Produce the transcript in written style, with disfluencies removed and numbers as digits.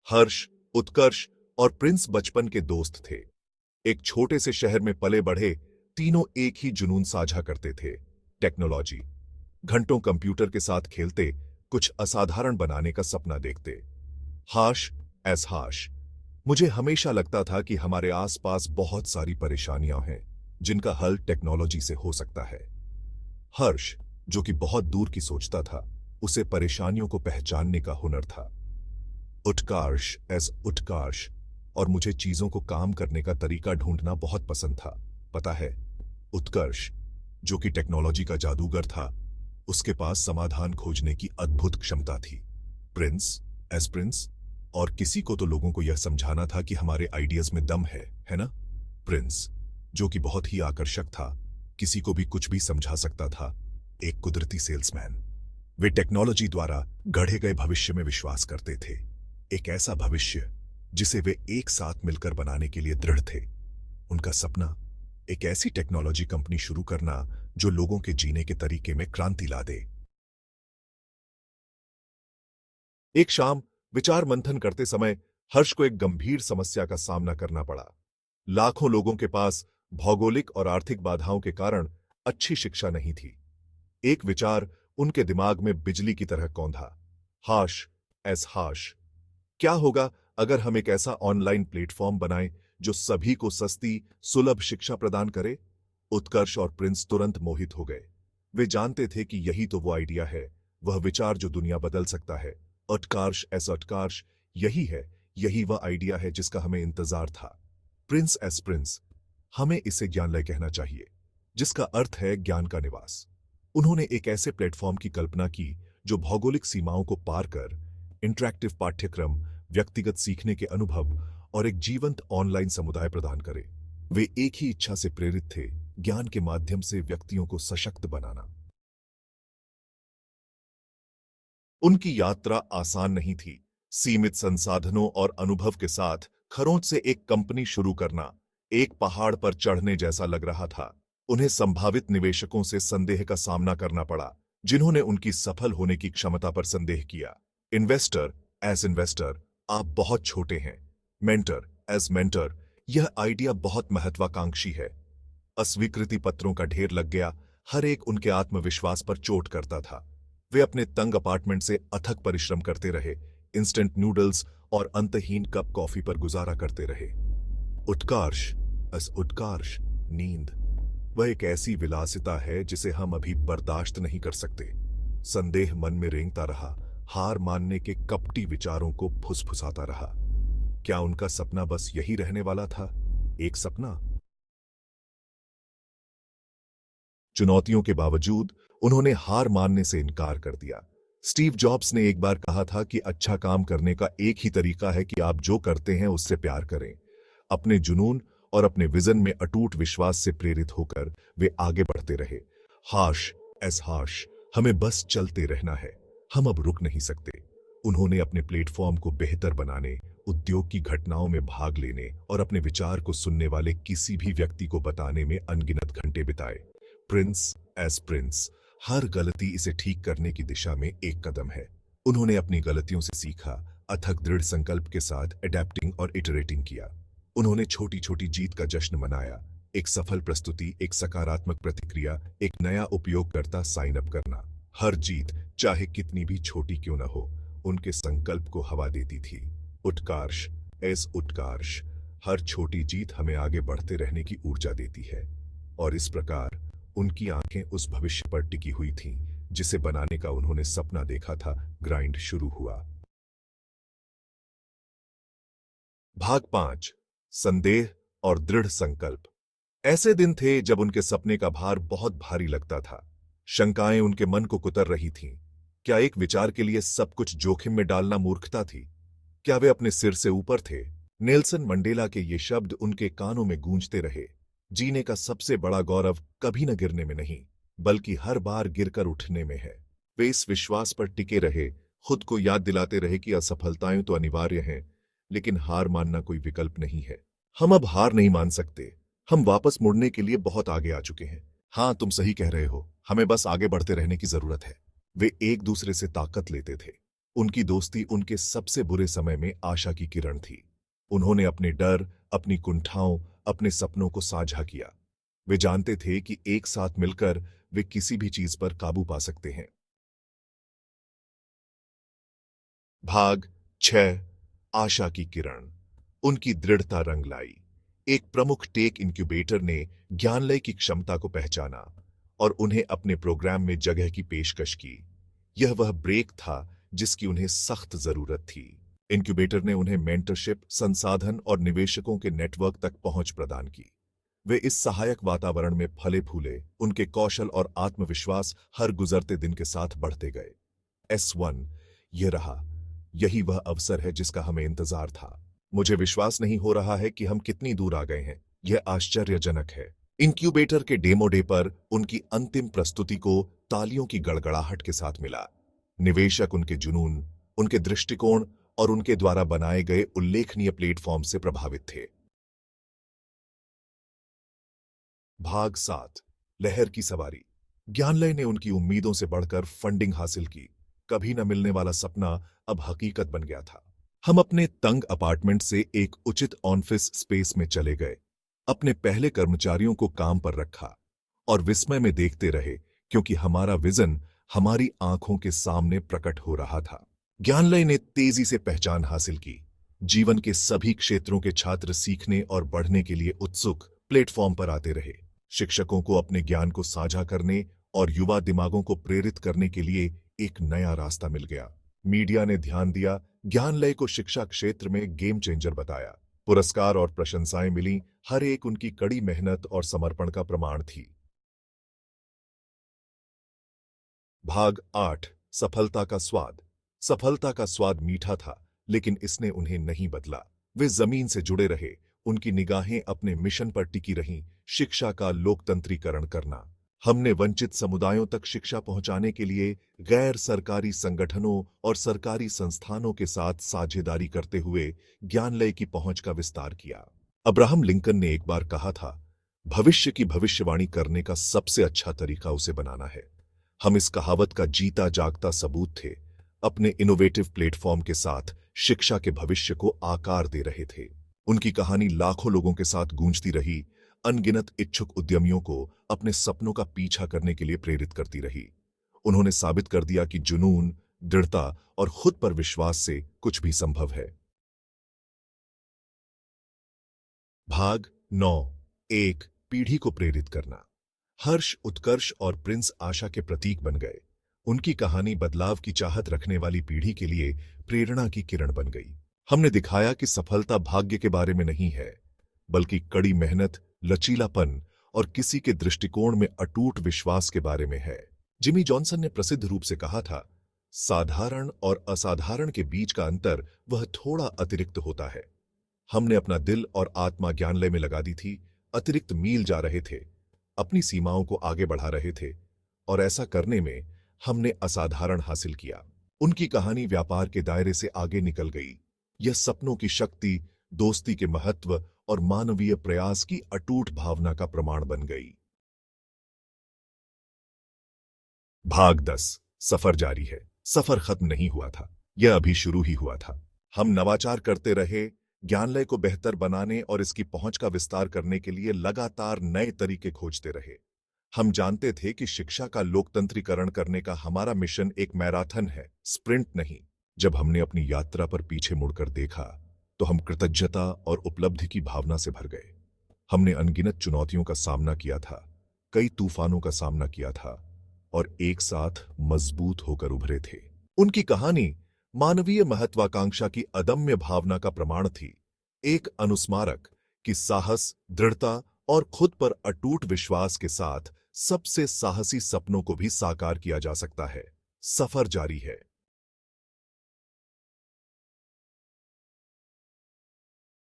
हर्ष, उत्कर्ष और प्रिंस बचपन के दोस्त थे। एक छोटे से शहर में पले बढ़े तीनों एक ही जुनून साझा करते थे, टेक्नोलॉजी। घंटों कंप्यूटर के साथ खेलते, कुछ असाधारण बनाने का सपना देखते। हाश एस हाश, मुझे हमेशा लगता था कि हमारे आसपास बहुत सारी परेशानियां हैं जिनका हल टेक्नोलॉजी से हो सकता है। हर्ष, जो कि बहुत दूर की सोचता था, उसे परेशानियों को पहचानने का हुनर था। उत्कर्ष एस उत्कर्ष, और मुझे चीजों को काम करने का तरीका ढूंढना बहुत पसंद था। पता है, उत्कर्ष, जो कि टेक्नोलॉजी का जादूगर था, उसके पास समाधान खोजने की अद्भुत क्षमता थी। प्रिंस एस प्रिंस, और किसी को तो लोगों को यह समझाना था कि हमारे आइडियाज में दम है ना? प्रिंस, जो कि बहुत ही आकर्षक था, किसी को भी कुछ भी समझा सकता था, एक कुदरती सेल्समैन। वे टेक्नोलॉजी द्वारा गढ़े गए भविष्य में विश्वास करते थे, एक ऐसा भविष्य जिसे वे एक साथ मिलकर बनाने के लिए दृढ़ थे। उनका सपना, एक ऐसी टेक्नोलॉजी कंपनी शुरू करना जो लोगों के जीने के तरीके में क्रांति ला दे। एक शाम विचार मंथन करते समय हर्ष को एक गंभीर समस्या का सामना करना पड़ा। लाखों लोगों के पास भौगोलिक और आर्थिक बाधाओं के कारण अच्छी शिक्षा नहीं थी। एक विचार उनके दिमाग में बिजली की तरह कौंधा। हाश एस हाश, क्या होगा अगर हम एक ऐसा ऑनलाइन प्लेटफॉर्म बनाएं जो सभी को सस्ती, सुलभ शिक्षा प्रदान करे? उत्कर्ष और प्रिंस तुरंत मोहित हो गए। वे जानते थे कि यही तो वो आइडिया है, वह विचार जो दुनिया बदल सकता है। उत्कर्ष एस उत्कर्ष, यही वह आइडिया है जिसका हमें इंतजार था। प्रिंस एस प्रिंस, हमें इसे ज्ञानलय कहना चाहिए, जिसका अर्थ है ज्ञान का निवास। उन्होंने एक ऐसे प्लेटफॉर्म की कल्पना की जो भौगोलिक सीमाओं को पार कर इंटरैक्टिव पाठ्यक्रम, व्यक्तिगत सीखने के अनुभव और एक जीवंत ऑनलाइन समुदाय प्रदान करे। वे एक ही इच्छा से प्रेरित थे, ज्ञान के माध्यम से व्यक्तियों को सशक्त बनाना। उनकी यात्रा आसान नहीं थी। सीमित संसाधनों और अनुभव के साथ खरोंच से एक कंपनी शुरू करना एक पहाड़ पर चढ़ने जैसा लग रहा था। उन्हें संभावित निवेशकों से संदेह का सामना करना पड़ा, जिन्होंने उनकी सफल होने की क्षमता पर संदेह किया। इन्वेस्टर एज इन्वेस्टर, आप बहुत छोटे हैं। मेंटर एज मेंटर, यह आइडिया बहुत महत्वाकांक्षी है। अस्वीकृति पत्रों का ढेर लग गया, हर एक उनके आत्मविश्वास पर चोट करता था। वे अपने तंग अपार्टमेंट से अथक परिश्रम करते रहे, इंस्टेंट नूडल्स और अंतहीन कप कॉफी पर गुजारा करते रहे। उत्कर्ष एस उत्कर्ष, नींद, वह एक ऐसी विलासिता है जिसे हम अभी बर्दाश्त नहीं कर सकते। संदेह मन में रेंगता रहा, हार मानने के कपटी विचारों को फुसफुसाता रहा। क्या उनका सपना बस यही रहने वाला था, एक सपना? चुनौतियों के बावजूद उन्होंने हार मानने से इनकार कर दिया। स्टीव जॉब्स ने एक बार कहा था कि अच्छा काम करने का एक ही तरीका है कि आप जो करते हैं उससे प्यार करें। अपने जुनून और अपने विजन में अटूट विश्वास से प्रेरित होकर वे आगे बढ़ते रहे। हाश एस हाश, हमें बस चलते रहना है, हम अब रुक नहीं सकते। उन्होंने अपने प्लेटफॉर्म को बेहतर बनाने, उद्योग की घटनाओं में भाग लेने और अपने विचार को सुनने वाले किसी भी व्यक्ति को बताने में अनगिनत घंटे बिताए। प्रिंस एस प्रिंस, हर गलती इसे ठीक करने की दिशा में एक कदम है। उन्होंने अपनी गलतियों से सीखा, अथक दृढ़ संकल्प के साथ एडेप्टिंग और इटरेटिंग किया। उन्होंने छोटी छोटी जीत का जश्न मनाया, एक सफल प्रस्तुति, एक सकारात्मक प्रतिक्रिया, एक नया उपयोगकर्ता साइन अप करना। हर जीत, चाहे कितनी भी छोटी क्यों न हो, उनके संकल्प को हवा देती थी। उत्कर्ष एस उत्कर्ष, हर छोटी जीत हमें आगे बढ़ते रहने की ऊर्जा देती है। और इस प्रकार उनकी आंखें उस भविष्य पर टिकी हुई थीं जिसे बनाने का उन्होंने सपना देखा था। ग्राइंड शुरू हुआ। भाग 5, संदेह और दृढ़ संकल्प। ऐसे दिन थे जब उनके सपने का भार बहुत भारी लगता था। शंकाएं उनके मन को कुतर रही थीं। क्या एक विचार के लिए सब कुछ जोखिम में डालना मूर्खता थी? क्या वे अपने सिर से ऊपर थे? नेल्सन मंडेला के ये शब्द उनके कानों में गूंजते रहे। जीने का सबसे बड़ा गौरव कभी न गिरने में नहीं, बल्कि हर बार गिरकर उठने में है। वे इस विश्वास पर टिके रहे, खुद को याद दिलाते रहे कि असफलताएं तो अनिवार्य हैं, लेकिन हार मानना कोई विकल्प नहीं है। हम अब हार नहीं मान सकते, हम वापस मुड़ने के लिए बहुत आगे आ चुके हैं। हाँ, तुम सही कह रहे हो, हमें बस आगे बढ़ते रहने की जरूरत है। वे एक दूसरे से ताकत लेते थे। उनकी दोस्ती उनके सबसे बुरे समय में आशा की किरण थी। उन्होंने अपने डर, अपनी कुंठाओं, अपने सपनों को साझा किया। वे जानते थे कि एक साथ मिलकर वे किसी भी चीज पर काबू पा सकते हैं। भाग 6। आशा की किरण। उनकी दृढ़ता रंग लाई। एक प्रमुख टेक इंक्यूबेटर ने ज्ञानलय की क्षमता को पहचाना और उन्हें अपने प्रोग्राम में जगह की पेशकश की। यह वह ब्रेक था जिसकी उन्हें सख्त जरूरत थी। इंक्यूबेटर ने उन्हें मेंटरशिप, संसाधन और निवेशकों के नेटवर्क तक पहुंच प्रदान की। वे इस सहायक वातावरण में फले फूले। उनके कौशल और आत्मविश्वास हर गुजरते दिन के साथ बढ़ते गए। S1 यह रहा। यही वह अवसर है जिसका हमें इंतजार था। मुझे विश्वास नहीं हो रहा है कि हम कितनी दूर आ गए हैं। यह आश्चर्यजनक है। इंक्यूबेटर के डेमो डे पर उनकी अंतिम प्रस्तुति को तालियों की गड़गड़ाहट के साथ मिला। निवेशक उनके जुनून, उनके दृष्टिकोण और उनके द्वारा बनाए गए उल्लेखनीय प्लेटफॉर्म से प्रभावित थे। भाग 7। लहर की सवारी। ज्ञानलय ने उनकी उम्मीदों से बढ़कर फंडिंग हासिल की। कभी न मिलने वाला सपना अब हकीकत बन गया था। हम अपने तंग अपार्टमेंट से एक उचित ऑफिस स्पेस में चले गए, अपने पहले कर्मचारियों को काम पर रखा और विस्मय में देखते रहे क्योंकि हमारा विजन हमारी आंखों के सामने प्रकट हो रहा था। ज्ञानलय ने तेजी से पहचान हासिल की। जीवन के सभी क्षेत्रों के छात्र सीखने और बढ़ने के लिए उत्सुक प्लेटफॉर्म पर आते रहे। शिक्षकों को अपने ज्ञान को साझा करने और युवा दिमागों को प्रेरित करने के लिए एक नया रास्ता मिल गया। मीडिया ने ध्यान दिया। ज्ञानलय को शिक्षा क्षेत्र में गेम चेंजर बताया। पुरस्कार और प्रशंसाएं मिली। हर एक उनकी कड़ी मेहनत और समर्पण का प्रमाण थी। भाग 8। सफलता का स्वाद। सफलता का स्वाद मीठा था, लेकिन इसने उन्हें नहीं बदला। वे जमीन से जुड़े रहे। उनकी निगाहें अपने मिशन पर टिकी रहीं, शिक्षा का लोकतंत्रीकरण करना। हमने वंचित समुदायों तक शिक्षा पहुंचाने के लिए गैर सरकारी संगठनों और सरकारी संस्थानों के साथ साझेदारी करते हुए ज्ञानलय की पहुंच का विस्तार किया। अब्राहम लिंकन ने एक बार कहा था, भविष्य की भविष्यवाणी करने का सबसे अच्छा तरीका उसे बनाना है। हम इस कहावत का जीता जागता सबूत थे। अपने इनोवेटिव प्लेटफॉर्म के साथ शिक्षा के भविष्य को आकार दे रहे थे। उनकी कहानी लाखों लोगों के साथ गूंजती रही, अनगिनत इच्छुक उद्यमियों को अपने सपनों का पीछा करने के लिए प्रेरित करती रही। उन्होंने साबित कर दिया कि जुनून, दृढ़ता और खुद पर विश्वास से कुछ भी संभव है। भाग 9। एक पीढ़ी को प्रेरित करना। हर्ष, उत्कर्ष और प्रिंस आशा के प्रतीक बन गए। उनकी कहानी बदलाव की चाहत रखने वाली पीढ़ी के लिए प्रेरणा की किरण बन गई। हमने दिखाया कि सफलता भाग्य के बारे में नहीं है, बल्कि कड़ी मेहनत, लचीलापन और किसी के दृष्टिकोण में अटूट विश्वास के बारे में है। जिमी जॉनसन ने प्रसिद्ध रूप से कहा था, साधारण और असाधारण के बीच का अंतर वह थोड़ा अतिरिक्त होता है। हमने अपना दिल और आत्मा ज्ञानलय में लगा दी थी। अतिरिक्त मील जा रहे थे, अपनी सीमाओं को आगे बढ़ा रहे थे, और ऐसा करने में हमने असाधारण हासिल किया। उनकी कहानी व्यापार के दायरे से आगे निकल गई। यह सपनों की शक्ति, दोस्ती के महत्व और मानवीय प्रयास की अटूट भावना का प्रमाण बन गई। भाग 10। सफर जारी है। सफर खत्म नहीं हुआ था, यह अभी शुरू ही हुआ था। हम नवाचार करते रहे, ज्ञानलय को बेहतर बनाने और इसकी पहुंच का विस्तार करने के लिए लगातार नए तरीके खोजते रहे। हम जानते थे कि शिक्षा का लोकतंत्रीकरण करने का हमारा मिशन एक मैराथन है, स्प्रिंट नहीं। जब हमने अपनी यात्रा पर पीछे मुड़कर देखा तो हम कृतज्ञता और उपलब्धि की भावना से भर गए। हमने अनगिनत चुनौतियों का सामना किया था, कई तूफानों का सामना किया था और एक साथ मजबूत होकर उभरे थे। उनकी कहानी मानवीय महत्वाकांक्षा की अदम्य भावना का प्रमाण थी, एक अनुस्मारक कि साहस, दृढ़ता और खुद पर अटूट विश्वास के साथ सबसे साहसी सपनों को भी साकार किया जा सकता है। सफर जारी है।